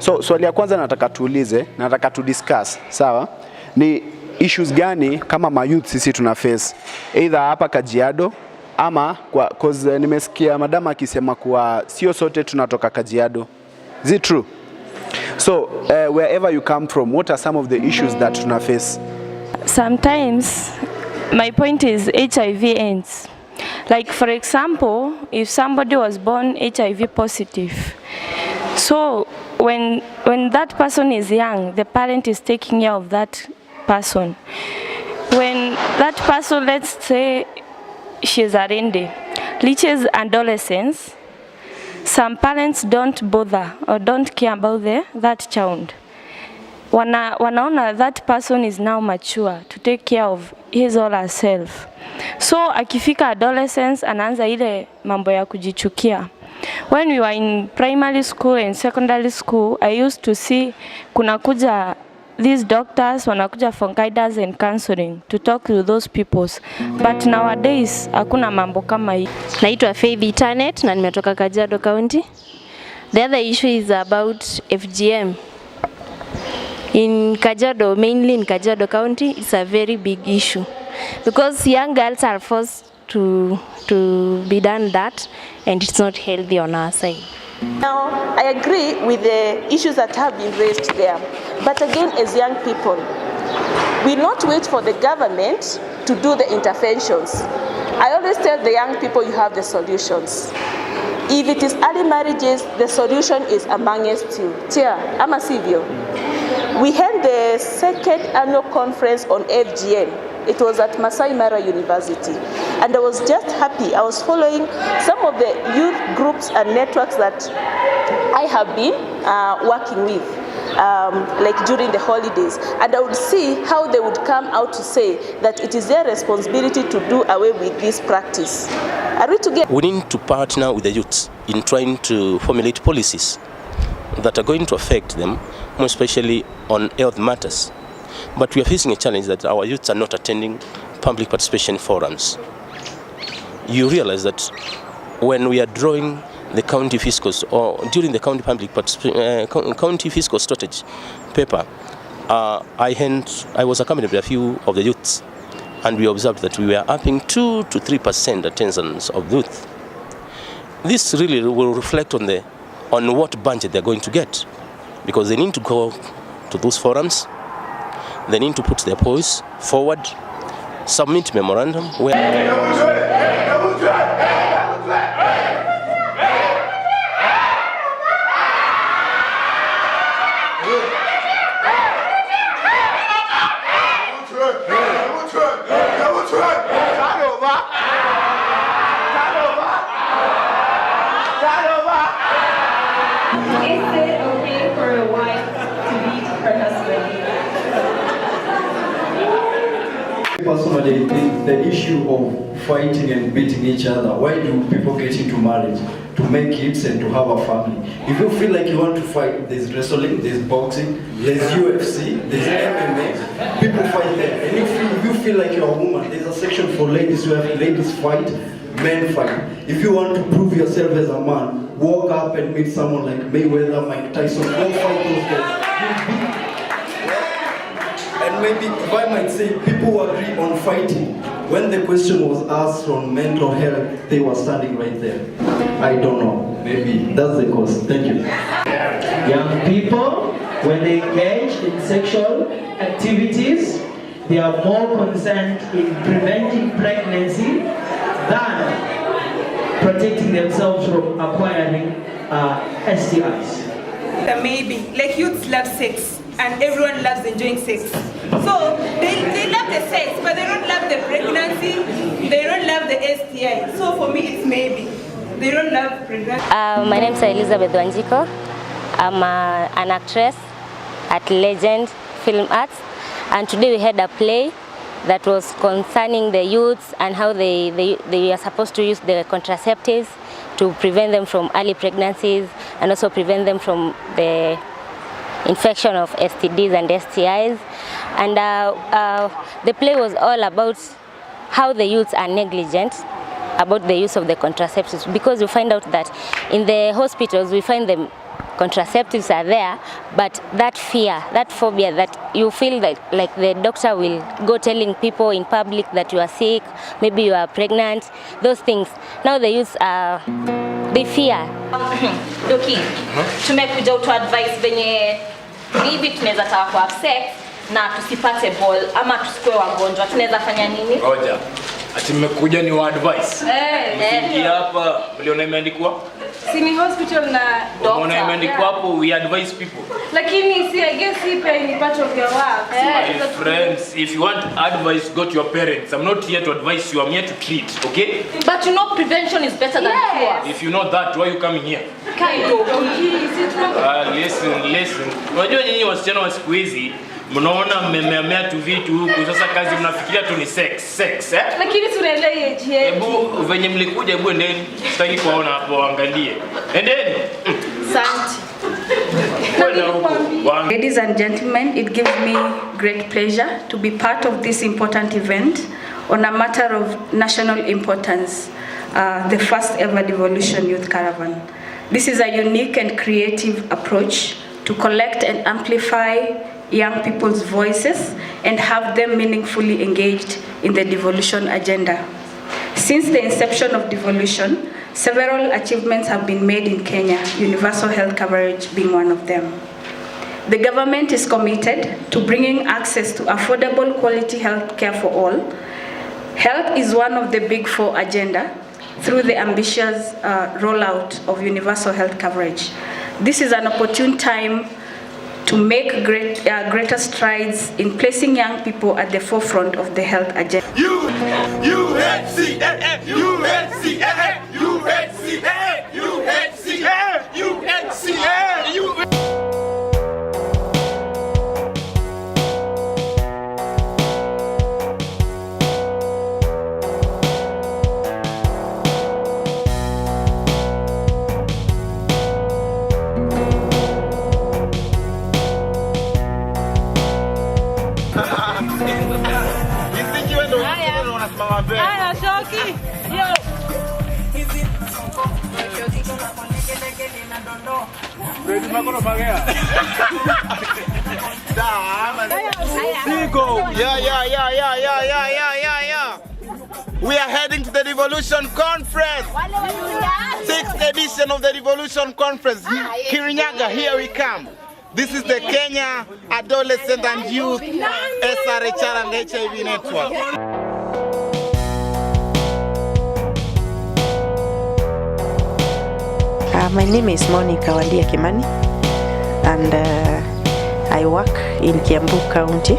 So swali ya kwanza nataka tu discuss, sawa? Ni issues gani kama mayouth sisi tuna face either hapa Kajiado ama cause nimesikia madama akisema kuwa sio sote tunatoka Kajiado. Is it true? So wherever you come from, what are some of the issues that tuna face? Sometimes my point is HIV ends. Like for example, if somebody was born HIV positive, so when that person is young, the parent is taking care of that person. When that person, let's say she's a rende, reaches adolescence, some parents don't bother or don't care about that child. Wanaona that person is now mature to take care of his or herself. So akifika adolescence anaanza ile mambo ya kujichukia. When we were in primary school and secondary school, I used to see kunakuja these doctors wanakuja for guidance and counseling to talk to those people. But nowadays hakuna mambo kama hii. Naitwa Faith Itanet na nimetoka Kajiado County. The other issue is about FGM. In Kajiado, mainly in Kajiado County, it's a very big issue because young girls are forced to be done that, and it's not healthy on our side. Now, I agree with the issues that have been raised there, but again, as young people, we not wait for the government to do the interventions. I always tell the young people you have the solutions. If it is early marriages, the solution is amongst you. Tia, ama sivyo. We held the second annual conference on FGM. It was at Masai Mara University. And I was just happy. I was following some of the youth groups and networks that I have been working with, like during the holidays. And I would see how they would come out to say that it is their responsibility to do away with this practice. Are we together? We need to partner with the youth in trying to formulate policies that are going to affect them, more especially on health matters. But we are facing a challenge that our youths are not attending public participation forums. You realize that when we are drawing the county fiscals or during the county county fiscal strategy paper, I was accompanied by a few of the youths, and we observed that we were upping 2 to 3% attendance of youth. This really will reflect on what budget they're going to get, because they need to go to those forums, they need to put their voice forward, submit memorandum where personally think the issue of fighting and beating each other, why do people get into marriage? To make kids and to have a family. If you feel like you want to fight, there's wrestling, there's boxing, there's UFC, there's MMA, people fight there. And if you feel like you're a woman, there's a section for ladies where ladies fight, men fight. If you want to prove yourself as a man, walk up and meet someone like Mayweather, Mike Tyson, go fight those guys. And maybe, if I might say, people agree on fighting. When the question was asked on mental health, they were standing right there. I don't know. Maybe that's the cause. Thank you. Young people, when they engage in sexual activities, they are more concerned in preventing pregnancy than protecting themselves from acquiring STIs. Maybe, like youths love sex. And everyone loves enjoying sex. So they love the sex, but they don't love the pregnancy, they don't love the STI. So for me it's maybe. They don't love pregnancy. My name is Elizabeth Wanjiko. I'm an actress at Legend Film Arts. And today we had a play that was concerning the youths and how they are supposed to use the contraceptives to prevent them from early pregnancies and also prevent them from the infection of STDs and STIs. And the play was all about how the youths are negligent about the use of the contraceptives, because we find out that in the hospitals we find them contraceptives are there, but that fear, that phobia that you feel like the doctor will go telling people in public that you are sick, maybe you are pregnant, those things. Now the youth they fear. Doki, tumekuja uto advice venye maybe tunaweza taka ku have sex na tusipate ball ama tusikue wagonjwa, tunaweza fanya nini? Ngoja. Ati mmekuja ni wa advice. Msingi hapa mliona imeandikwa? Sini hospital na doctor. Mliona imeandikwa hapo we advise people. Lakini si I guess if any part of your work. My friends, if you want advice, go to your parents. I'm not here to advise you, I'm here to treat, okay? But you know prevention is better than cure. If you know that, why are you coming here? Kind of. Listen. Unajua nyinyi wasichana wa siku hizi mnaona mmemea tu vitu huku, sasa kazi mnafikiria tu ni sex, eh? Lakini tunaelewa age. Hebu venye mlikuja, hebu endeni, sitaki kuwaona hapo, angalie. Endeni. Asante. Ladies and gentlemen, it gives me great pleasure to be part of this important event on a matter of national importance, the first ever Devolution Youth Caravan. This is a unique and creative approach to collect and amplify young people's voices and have them meaningfully engaged in the devolution agenda. Since the inception of devolution, several achievements have been made in Kenya, universal health coverage being one of them. The government is committed to bringing access to affordable quality health care for all. Health is one of the big four agenda through the ambitious rollout of universal health coverage. This is an opportune time to make greater strides in placing young people at the forefront of the health agenda. Yeah. We are heading to the Devolution Conference. 6th edition of the Devolution Conference. Kirinyaga, here we come. This is the Kenya Adolescent and Youth SRHR and HIV Network. My name is Monica Wandia Kimani, and I work in Kiambu County,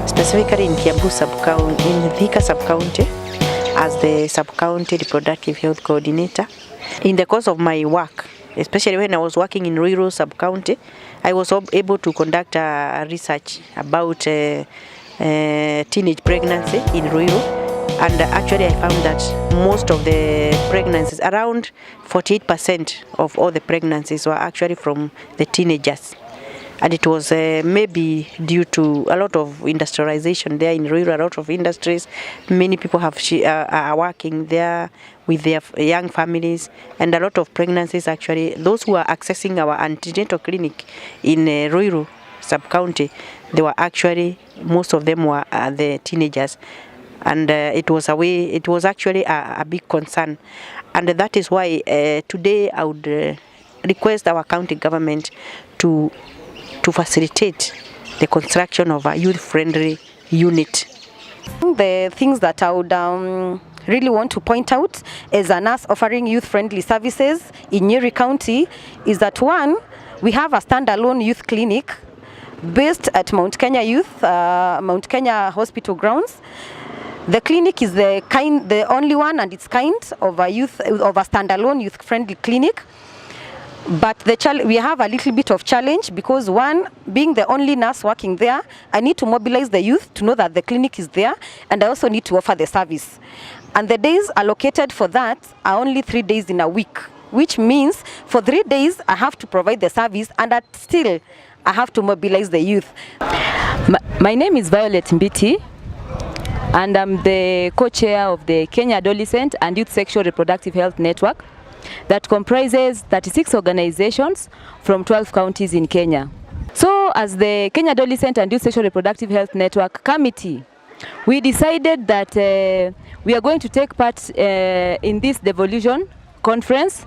specifically in Kiambu sub-county, in Thika sub-county, as the sub-county reproductive health coordinator. In the course of my work, especially when I was working in rural sub-county, I was able to conduct a research about teenage pregnancy in rural. And actually I found that most of the pregnancies, around 48% of all the pregnancies were actually from the teenagers. And it was maybe due to a lot of industrialization there in rural, a lot of industries. Many people are working there with their young families, and a lot of pregnancies actually, those who are accessing our antenatal clinic in rural sub-county, they were actually, most of them were the teenagers. And it was actually a big concern, and that is why today I would request our county government to facilitate the construction of a youth-friendly unit. The things that I would really want to point out as a nurse offering youth-friendly services in Nyeri County is that, one, we have a standalone youth clinic based at Mount Kenya Hospital grounds. The clinic is the only one and its kind of a standalone youth-friendly clinic. But we have a little bit of challenge because, one, being the only nurse working there, I need to mobilize the youth to know that the clinic is there, and I also need to offer the service. And the days allocated for that are only 3 days in a week, which means for 3 days I have to provide the service, and still I have to mobilize the youth. My name is Violet Mbiti, and I'm the co-chair of the Kenya Adolescent and Youth Sexual Reproductive Health Network. that comprises 36 organizations from 12 counties in Kenya. So as the Kenya Adolescent and Youth Sexual Reproductive Health Network Committee, we decided that we are going to take part in this Devolution conference,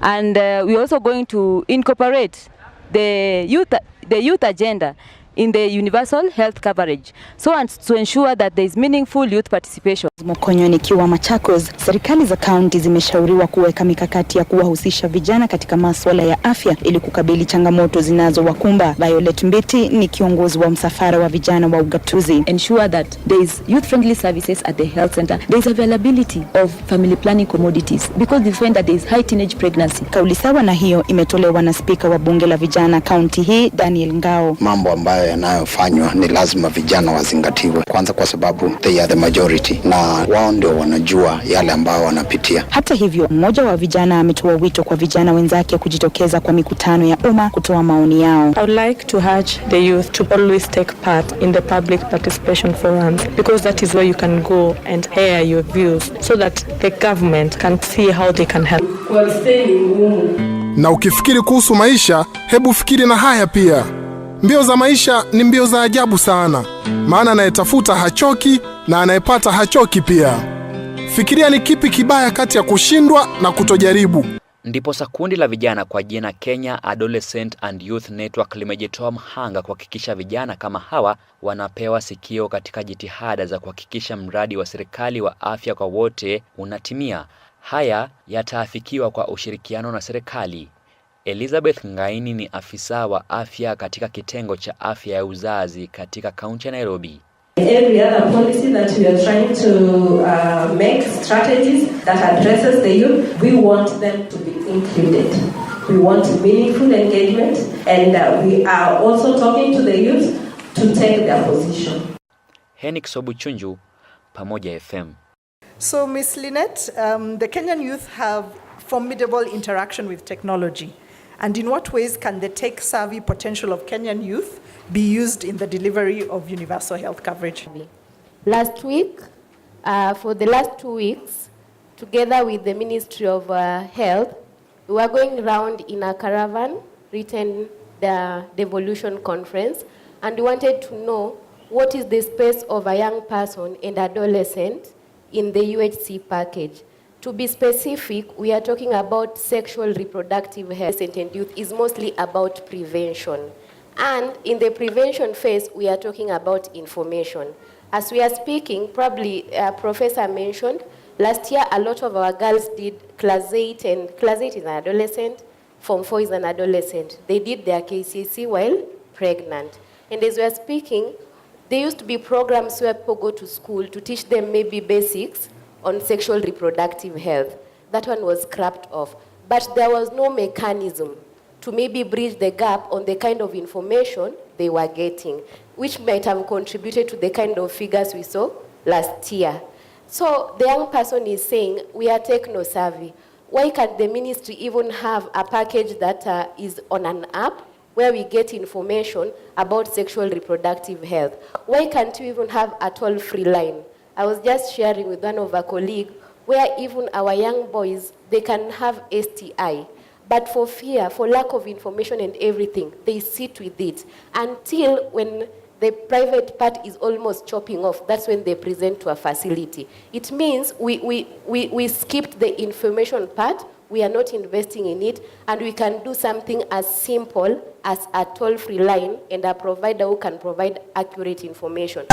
and we're also going to incorporate the youth agenda in the universal health coverage, so as to ensure that there is meaningful youth participation. Mokonyo nikiwa Machakos, serikali za kaunti zimeshauriwa kuweka mikakati ya kuwahusisha vijana katika masuala ya afya ili kukabili changamoto zinazowakumba. Violet Mbiti ni kiongozi wa msafara wa vijana wa ugatuzi. Ensure that there is youth friendly services at the health center. There is availability of family planning commodities because we find that there is high teenage pregnancy. Kauli sawa na hiyo imetolewa na spika wa bunge la vijana kaunti hii Daniel Ngao. Mambo ambayo yanayofanywa ni lazima vijana wazingatiwe, kwanza kwa sababu they are the majority na wao ndio wanajua yale ambao wanapitia. Hata hivyo, mmoja wa vijana ametoa wito kwa vijana wenzake kujitokeza kwa mikutano ya umma kutoa maoni yao. I would like to urge the youth to always take part in the public participation forums because that is where you can go and air your views so that the government can see how they can help. Na ukifikiri kuhusu maisha, hebu fikiri na haya pia. Mbio za maisha ni mbio za ajabu sana, maana anayetafuta hachoki na anayepata hachoki pia. Fikiria ni kipi kibaya kati ya kushindwa na kutojaribu. Ndiposa kundi la vijana kwa jina Kenya Adolescent and Youth Network limejitoa mhanga kuhakikisha vijana kama hawa wanapewa sikio katika jitihada za kuhakikisha mradi wa serikali wa afya kwa wote unatimia. Haya yataafikiwa kwa ushirikiano na serikali. Elizabeth Ngaini ni afisa wa afya katika kitengo cha afya ya uzazi katika kaunti ya Nairobi. Every other policy that we are trying to make strategies that addresses the youth, we want them to be included. We want meaningful engagement, and we are also talking to the youth to take their position. Henrik Sobuchunju, Pamoja FM. So Ms. Lynette, the Kenyan youth have formidable interaction with technology. And in what ways can the tech-savvy potential of Kenyan youth be used in the delivery of universal health coverage? Last week, for the last 2 weeks, together with the Ministry of Health, we were going around in a caravan, written the Devolution conference, and we wanted to know what is the space of a young person and adolescent in the UHC package. To be specific, we are talking about sexual reproductive health and youth is mostly about prevention. And in the prevention phase, we are talking about information. As we are speaking, probably Professor mentioned, last year a lot of our girls did class 8, and class 8 is an adolescent, Form 4 is an adolescent. They did their KCSE while pregnant. And as we are speaking, there used to be programs where people go to school to teach them maybe basics on sexual reproductive health. That one was scrapped off. But there was no mechanism to maybe bridge the gap on the kind of information they were getting, which might have contributed to the kind of figures we saw last year. So the young person is saying, we are techno-savvy. Why can't the ministry even have a package that is on an app where we get information about sexual reproductive health? Why can't we even have a toll-free line? I was just sharing with one of our colleagues where even our young boys, they can have STI. But for fear, for lack of information and everything, they sit with it until when the private part is almost chopping off, that's when they present to a facility. It means we skipped the information part, we are not investing in it, and we can do something as simple as a toll-free line and a provider who can provide accurate information.